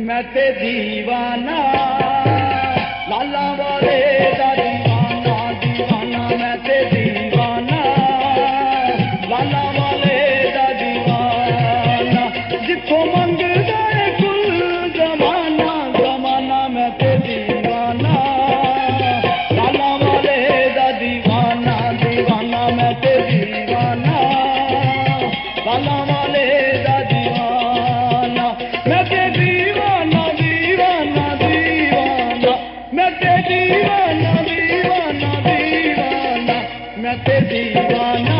मैं ते दीवाना लाला वाले दा दीवाना दीवाना मैं ते दीवाना लाला वाले दा दीवाना जिथों मंगदा है कुल जमाना जमाना मैं ते दीवाना लाला वाले दा दीवाना दीवाना मैं ते दीवाना लाला वाले दा दीवाना मैं ते दीवाना दीवाना दीवाना मैं ते दीवाना दीवाना दीवाना मैं ते दीवाना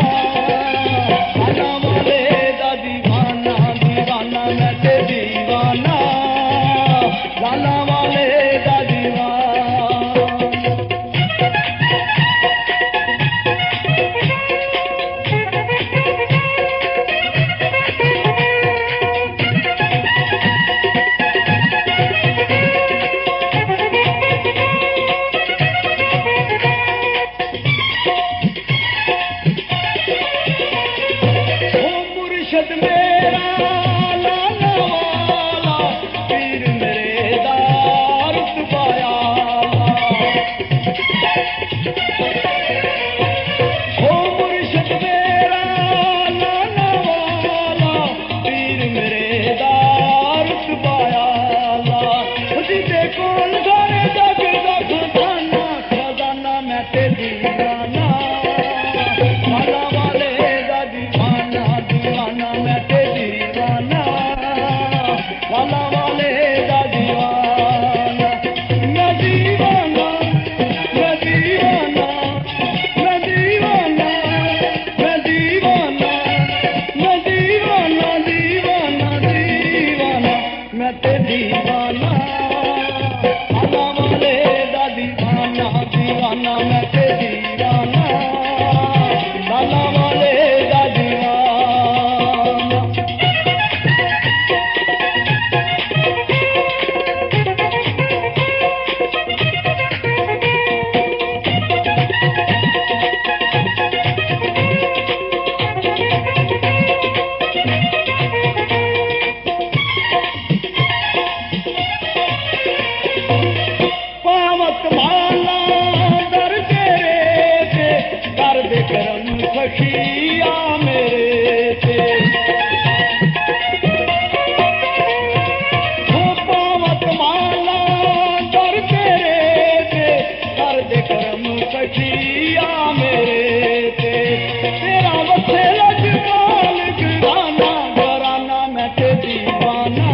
लाला वाले दा दीवाना दीवाना मैं ते दीवाना लाला वाले दा दीवाना मुर्शद मेरा लाला वाला पीर मेरे दारुत पाया ओ मुर्शद मेरा लाला वाला पीर मेरे दारुत पाया जिसे कौन घरे जग जग खाना खजाना मैं ते दीवाना लाला वाले दा दीवाना दीवाना मैं ते दीवाना लाला वाले दा दीवाना मैं दीवाना मैं दीवाना मैं दीवाना मैं दीवाना मैं दीवाना दीवाना दीवाना मैं ते दीवाना लाला वाले दा दीवाना दीवाना मैं ते दीवाना लाला वाले दा दीवाना पावत माला दर तेरे से कर दे करम सखिया मेरे से हो पावत माला दर तेरे से कर दे करम सखिया मेरे से तेरा वसे लजपाल घराना घराना मैं ते दीवाना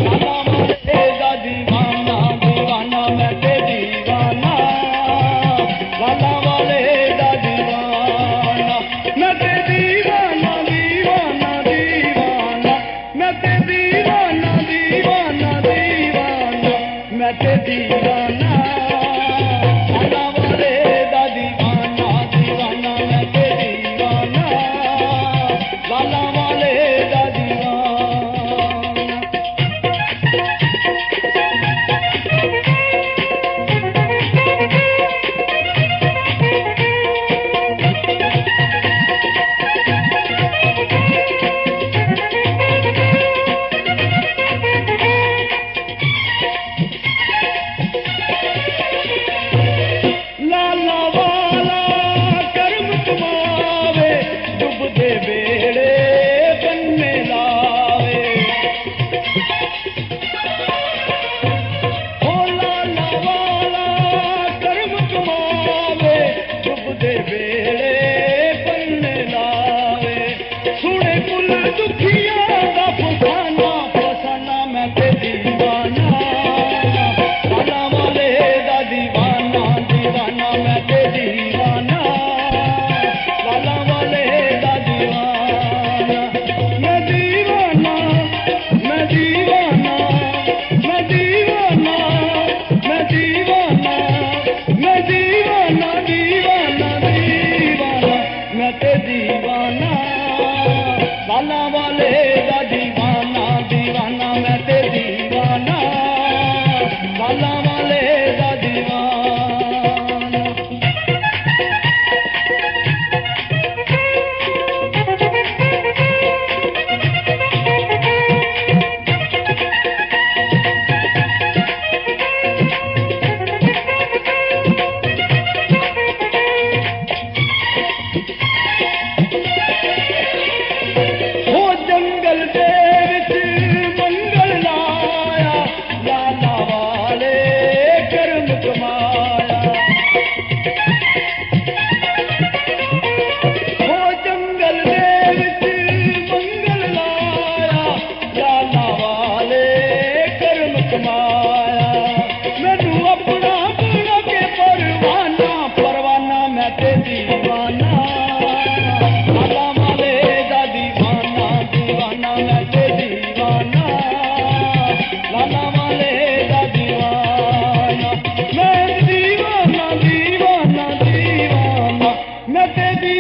लाला वाले दा दीवाना दीवाना मैं ते दीवाना लाला वाले दा दीवाना मैं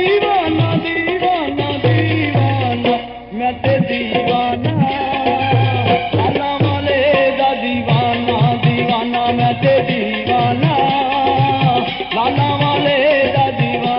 दीवाना दीवाना दीवाना मैं ते दीवाना लाला वाले दा दीवाना दीवाना मैं ते दीवाना लाला वाले दा दीवाना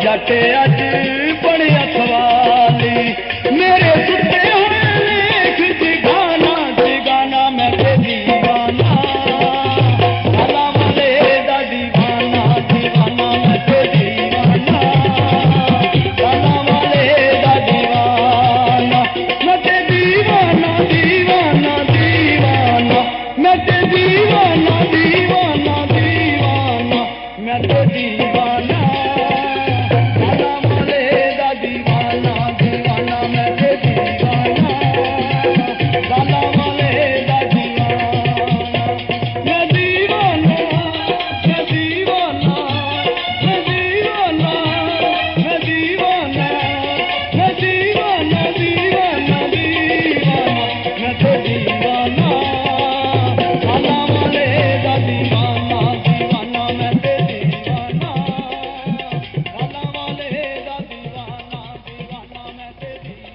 जट अज